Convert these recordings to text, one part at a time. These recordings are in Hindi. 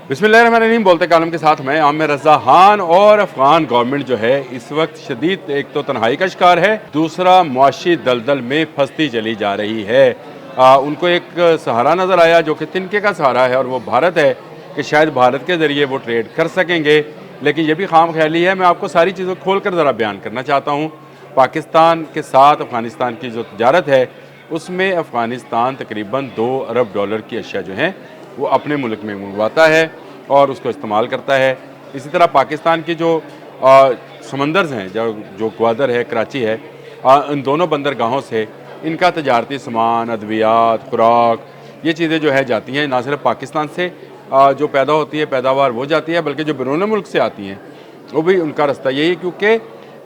बिस्मिल्लाहिर्रहमानिर्रहीम। बोलते कालम के साथ मैं आमिर रज़ा खान। और अफ़गान गवर्नमेंट जो है इस वक्त शदीद एक तो तन्हाई का शिकार है, दूसरा मुआशी दलदल में फंसती चली जा रही है। उनको एक सहारा नज़र आया जो कि तिनके का सहारा है और वो भारत है कि शायद भारत के ज़रिए वो ट्रेड कर सकेंगे, लेकिन ये भी खाम ख्याली है। मैं आपको सारी चीज़ों खोल कर ज़रा बयान करना चाहता हूँ। पाकिस्तान के साथ अफ़गानिस्तान की जो तजारत है उसमें अफ़गानिस्तान तकरीबन $2 अरब की अशिया जो हैं वो अपने मुल्क में मंगवाता है और उसको इस्तेमाल करता है। इसी तरह पाकिस्तान की जो समंदर्स हैं, जो ग्वादर है, कराची है, इन दोनों बंदरगाहों से इनका तजारती सामान, अद्वियात, खुराक, ये चीज़ें जो है जाती हैं। ना सिर्फ पाकिस्तान से जो पैदा होती है पैदावार वो जाती है, बल्कि जो बैरून मुल्क से आती हैं वो भी उनका रास्ता यही है, क्योंकि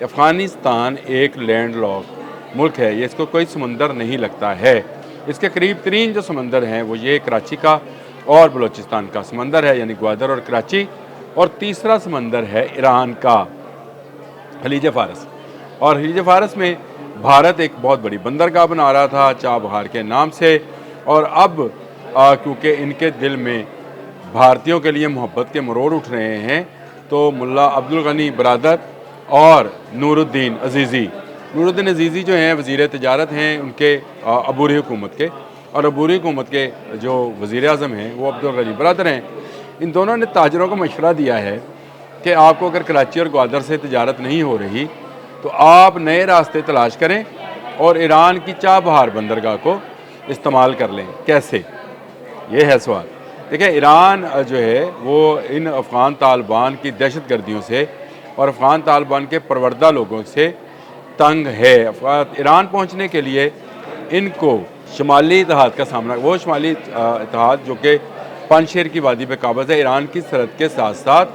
अफ़गानिस्तान एक लैंड लॉक मुल्क है। ये इसको कोई समंदर नहीं लगता है। इसके करीब तरीन जो समंदर हैं वो ये कराची का और बलूचिस्तान का समंदर है, यानी ग्वादर और कराची, और तीसरा समंदर है ईरान का खलीज फ़ारस। और खलीज फ़ारस में भारत एक बहुत बड़ी बंदरगाह बना रहा था चाबहार के नाम से, और अब क्योंकि इनके दिल में भारतीयों के लिए मोहब्बत के मरोड़ उठ रहे हैं, तो मुल्ला अब्दुल गनी बरादर और नूरुद्दीन अज़ीज़ी जो हैं वज़ीर तिजारत हैं उनके अबूरी हुकूमत के, और अबूरी हुकूमत के जो वज़ीर आज़म हैं वो अब्दुल गनी बरादर हैं। इन दोनों ने ताजरों को मशवरा दिया है कि आपको अगर कराची और ग्वादर से तिजारत नहीं हो रही तो आप नए रास्ते तलाश करें और ईरान की चाबहार बंदरगाह को इस्तेमाल कर लें। कैसे, ये है सवाल। देखिए, ईरान जो है वो इन अफ़गान तालिबान की दहशत गर्दियों से और अफ़गान तालिबान के परवरदा लोगों से तंग है। ईरान पहुँचने के लिए इनको शुमाली इत्तेहाद का सामना, वो शुमाली इत्तेहाद जो कि पानशेर की वादी पे काबज़ है, ईरान की सरहद के साथ साथ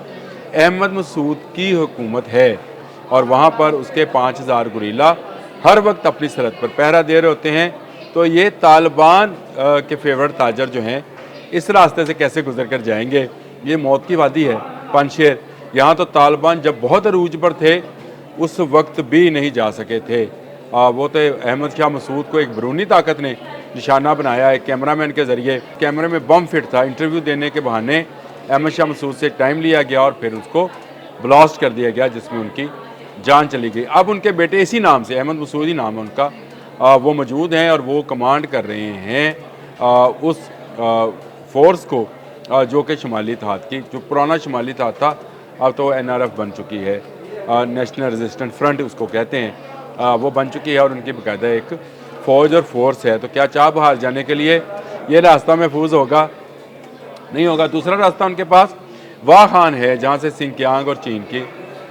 अहमद मसूद की हुकूमत है, और वहाँ पर उसके 5000 गुरीला हर वक्त अपनी सरहद पर पहरा दे रहे होते हैं। तो ये तालिबान के फेवरेट ताजर जो हैं इस रास्ते से कैसे गुजर कर जाएंगे? ये मौत की वादी है पानशेर। यहाँ तो तालिबान जब बहुत अरूज पर थे उस वक्त भी नहीं जा सके थे। वो तो अहमद शाह मसूद को एक बैरूनी ताकत ने निशाना बनाया, एक कैमरामैन के ज़रिए। कैमरे में बम फिट था, इंटरव्यू देने के बहाने अहमद शाह मसूद से टाइम लिया गया और फिर उसको ब्लास्ट कर दिया गया, जिसमें उनकी जान चली गई। अब उनके बेटे इसी नाम से, अहमद मसूद ही नाम है उनका, वो मौजूद हैं और वो कमांड कर रहे हैं उस फोर्स को जो कि शुमाली इत्तेहाद की, जो पुराना शुमाली इत्तेहाद था अब तो NRF बन चुकी है, नेशनल रेजिस्टेंट फ्रंट उसको कहते हैं, वो बन चुकी है और उनकी बाकायदा एक फ़ौज और फोर्स है। तो क्या चाबहार जाने के लिए ये रास्ता महफूज होगा? नहीं होगा। दूसरा रास्ता उनके पास वाह खान है, जहाँ से सिंकियांग और चीन की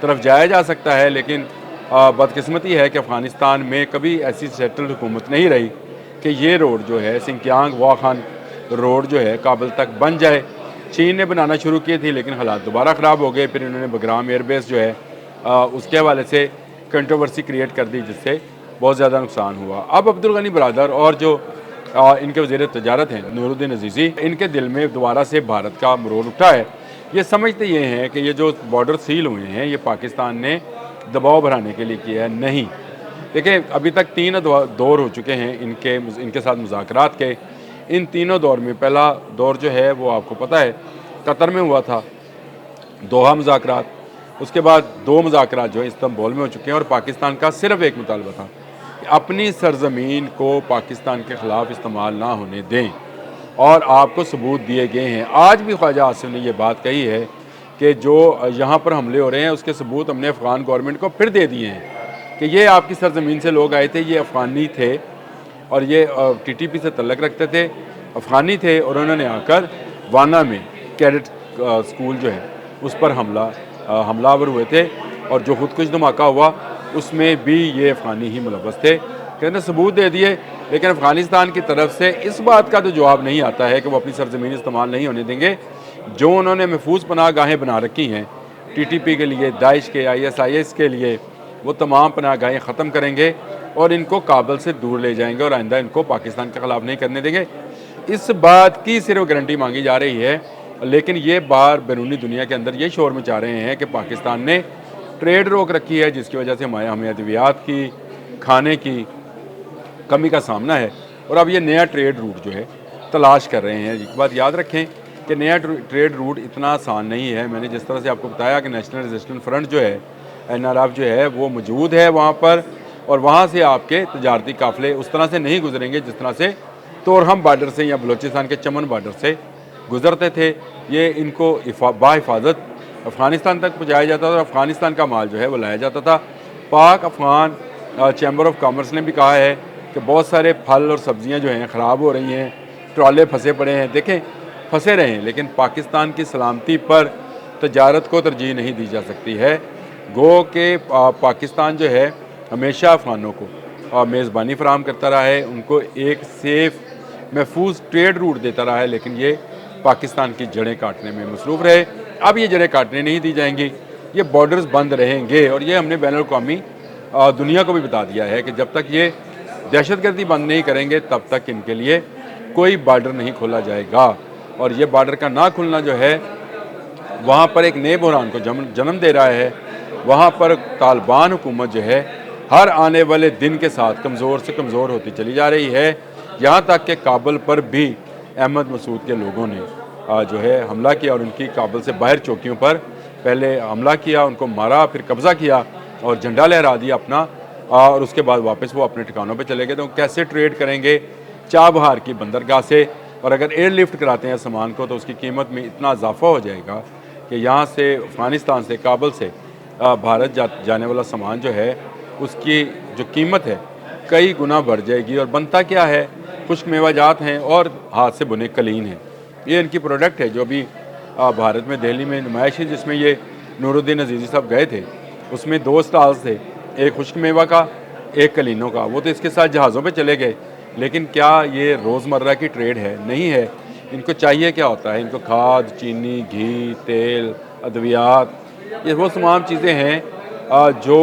तरफ जाया जा सकता है, लेकिन बदकिस्मती है कि अफ़गानिस्तान में कभी ऐसी सेटल्ड हुकूमत नहीं रही कि ये रोड जो है सिंकियांग वाह खान रोड जो है काबुल तक बन जाए। चीन ने बनाना शुरू की थी लेकिन हालात दोबारा ख़राब हो गए। फिर इन्होंने बगराम एयरबेस जो है उसके हवाले से कंट्रोवर्सी क्रिएट कर दी, जिससे बहुत ज़्यादा नुकसान हुआ। अब अब्दुल गनी बरादर और जो इनके वज़ीर तिजारत हैं नूरुद्दीन अज़ीज़ी, इनके दिल में दोबारा से भारत का मरोड़ उठा है। ये समझते ये हैं कि ये जो बॉर्डर सील हुए हैं ये पाकिस्तान ने दबाव बढ़ाने के लिए किया है। नहीं, देखिए, अभी तक 3 दौर हो चुके हैं इनके साथ मुज़ाकरात के। इन तीनों दौर में पहला दौर जो है वो आपको पता है कतर में हुआ था, दोहा मुज़ाकरात। उसके बाद 2 मुज़ाकरात जो है इस्तांबुल में हो चुके हैं, और पाकिस्तान का सिर्फ एक मुतालबा था कि अपनी सरजमीन को पाकिस्तान के ख़िलाफ़ इस्तेमाल ना होने दें, और आपको सबूत दिए गए हैं। आज भी ख्वाजा आसिफ ने यह बात कही है कि जो यहाँ पर हमले हो रहे हैं उसके सबूत हमने अफ़गान गवर्नमेंट को फिर दे दिए हैं कि ये आपकी सरजमीन से लोग आए थे, ये अफ़गानी थे और ये TTP से तल्लक रखते थे, अफ़गानी थे, और उन्होंने आकर वाना में कैडेट स्कूल जो है उस पर हमलावर हुए थे, और जो खुदकुश धमाका हुआ उसमें भी ये अफ़गानी ही मुलव्वस थे। कहते सबूत दे दिए, लेकिन अफ़गानिस्तान की तरफ से इस बात का तो जवाब नहीं आता है कि वो अपनी सरजमीन इस्तेमाल नहीं होने देंगे। जो उन्होंने महफूज पनाह गाहें बना रखी हैं TTP के लिए, दाइश के, ISIS के लिए, वो तमाम पनाह गाहें ख़त्म करेंगे और इनको काबुल से दूर ले जाएंगे और आइंदा इनको पाकिस्तान के ख़िलाफ़ नहीं करने देंगे। इस बात की सिर्फ गारंटी मांगी जा रही है, लेकिन ये बाहर बैरूनी दुनिया के अंदर ये शोर मचा रहे हैं कि पाकिस्तान ने ट्रेड रोक रखी है, जिसकी वजह से हमें अद्वियात की, खाने की कमी का सामना है, और अब ये नया ट्रेड रूट जो है तलाश कर रहे हैं। एक बात याद रखें कि नया ट्रेड रूट इतना आसान नहीं है। मैंने जिस तरह से आपको बताया कि नेशनल रेजिस्टेंस फ्रंट जो है, NRF जो है, वो मौजूद है वहाँ पर, और वहाँ से आपके तजारती काफ़िले उस तरह से नहीं गुजरेंगे जिस तरह से तोरहम बार्डर से या बलूचिस्तान के चमन बार्डर से गुजरते थे। ये इनको बाहिफाजत अफ़गानिस्तान तक पहुँचाया जाता था और अफ़गानिस्तान का माल जो है वो लाया जाता था। पाक अफ़गान चैम्बर ऑफ कॉमर्स ने भी कहा है कि बहुत सारे फल और सब्ज़ियाँ जो हैं ख़राब हो रही हैं, ट्राले फंसे पड़े हैं। देखें, फंसे रहें, लेकिन पाकिस्तान की सलामती पर तजारत को तरजीह नहीं दी जा सकती है। गो के पाकिस्तान जो है हमेशा अफ़गानों को मेज़बानी फ़राहम करता रहा है, उनको एक सेफ़ महफूज ट्रेड रूट देता रहा है, लेकिन ये पाकिस्तान की जड़ें काटने में मसरूफ़ रहे। अब ये जड़ें काटने नहीं दी जाएंगी, ये बॉर्डर्स बंद रहेंगे। और ये हमने बैनुल अक़वामी दुनिया को भी बता दिया है कि जब तक ये दहशतगर्दी बंद नहीं करेंगे तब तक इनके लिए कोई बार्डर नहीं खोला जाएगा। और ये बार्डर का ना खुलना जो है वहाँ पर एक नए बहरान को जन्म दे रहा है। वहाँ पर तालिबान हुकूमत जो है हर आने वाले दिन के साथ कमज़ोर से कमज़ोर होती चली जा रही है। यहाँ तक कि काबुल पर भी अहमद मसूद के लोगों ने जो है हमला किया और उनकी काबुल से बाहर चौकियों पर पहले हमला किया, उनको मारा, फिर कब्ज़ा किया और झंडा लहरा दिया अपना, और उसके बाद वापस वो अपने ठिकानों पे चले गए। तो कैसे ट्रेड करेंगे चाबहार की बंदरगाह से? और अगर एयरलिफ्ट कराते हैं सामान को तो उसकी कीमत में इतना इजाफा हो जाएगा कि यहाँ से अफ़गानिस्तान से काबुल से भारत जाने वाला सामान जो है उसकी जो कीमत है कई गुना बढ़ जाएगी। और बनता क्या है? खुश्क मेवाजात हैं और हाथ से बुने कलीन हैं। ये इनकी प्रोडक्ट है जो अभी भारत में दिल्ली में नुमाइश है, जिसमें ये नूरुद्दीन अजीज़ी साहब गए थे। उसमें 2 स्टॉल्स थे, एक खुश्क मेवा का, एक कलीनों का। वो तो इसके साथ जहाज़ों पे चले गए, लेकिन क्या ये रोज़मर्रा की ट्रेड है? नहीं है। इनको चाहिए क्या होता है? इनको खाद, चीनी, घी, तेल, अद्वियात, ये वो तमाम चीज़ें हैं जो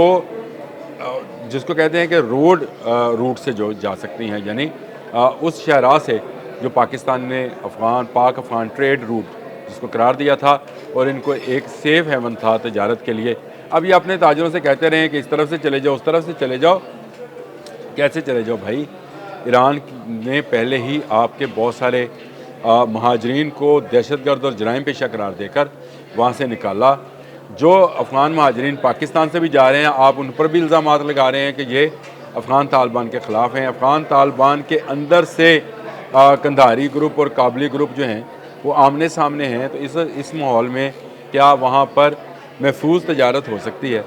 जिसको कहते हैं कि रोड रूट से जो जा सकती हैं, यानी उस शहरा से जो पाकिस्तान ने पाक अफ़गान ट्रेड रूट जिसको करार दिया था और इनको एक सेफ़ हेवन था तजारत के लिए। अब ये अपने ताजरों से कहते रहे कि इस तरफ से चले जाओ, उस तरफ से चले जाओ। कैसे चले जाओ भाई? ईरान ने पहले ही आपके बहुत सारे महाजरीन को दहशतगर्द और जराइम पेशा करार देकर वहाँ से निकाला। जो अफ़गान महाजरीन पाकिस्तान से भी जा रहे हैं, आप उन पर भी इल्ज़ाम लगा रहे हैं कि ये अफ़गान तालिबान के ख़िलाफ़ हैं। अफ़गान तालिबान के अंदर से कंधारी ग्रुप और काबली ग्रुप जो हैं वो आमने सामने हैं। तो इस माहौल में क्या वहाँ पर महफूज तजारत हो सकती है?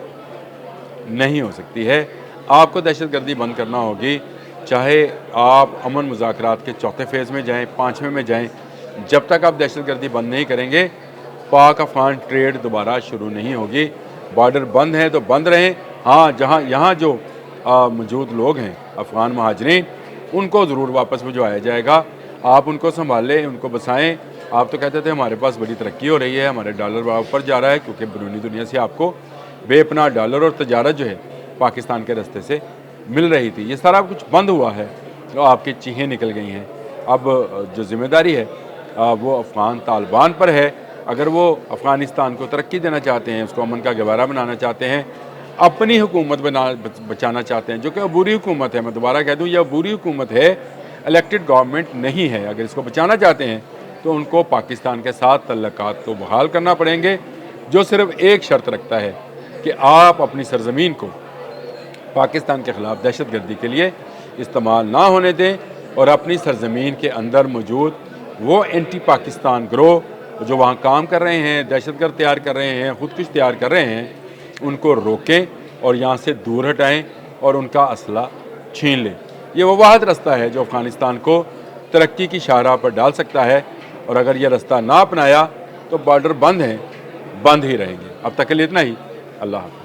नहीं हो सकती है। आपको दहशतगर्दी बंद करना होगी, चाहे आप अमन मुज़ाकरात के 4थे फेज़ में जाएँ, 5वें में जाएँ। जब तक आप दहशतगर्दी बंद नहीं करेंगे पाक अफ़गान ट्रेड दोबारा शुरू नहीं होगी। बॉर्डर बंद है तो बंद रहें। हाँ, यहाँ जो मौजूद लोग हैं अफ़गान महाजरीन, उनको ज़रूर वापस भिजवाया जाएगा। आप उनको संभालें, उनको बसाएं। आप तो कहते थे हमारे पास बड़ी तरक्की हो रही है, हमारे डॉलर ऊपर जा रहा है, क्योंकि बैरूनी दुनिया से आपको बेपनाह डॉलर और तजारत जो है पाकिस्तान के रास्ते से मिल रही थी। ये सारा कुछ बंद हुआ है तो आपकी चीखें निकल गई हैं। अब जो जिम्मेदारी है वो अफ़गान तालिबान पर है। अगर वो अफ़गानिस्तान को तरक्की देना चाहते हैं, उसको अमन का गवारा बनाना चाहते हैं, अपनी हुकूमत बचाना चाहते हैं, जो कि अबूरी हुकूमत है, मैं दोबारा कह दूँ, यह अबूरी हुकूमत है, इलेक्टेड गवर्नमेंट नहीं है। अगर इसको बचाना चाहते हैं तो उनको पाकिस्तान के साथ तल्लुकात को बहाल करना पड़ेंगे, जो सिर्फ़ एक शर्त रखता है कि आप अपनी सरज़मीन को पाकिस्तान के ख़िलाफ़ दहशतगर्दी के लिए इस्तेमाल ना होने दें और अपनी सरज़मीन के अंदर मौजूद वो एंटी पाकिस्तान ग्रोह जो वहाँ काम कर रहे हैं, दहशतगर्द तैयार कर रहे हैं, खुदकुश तैयार कर रहे हैं, उनको रोकें और यहाँ से दूर हटाएं और उनका असला छीन लें। ये वो वाहिद रास्ता है जो अफ़गानिस्तान को तरक्की की शाहराह पर डाल सकता है। और अगर ये रास्ता ना अपनाया तो बॉर्डर बंद हैं, बंद ही रहेंगे। अब तक के लिए इतना ही। अल्लाह हाफ़िज़।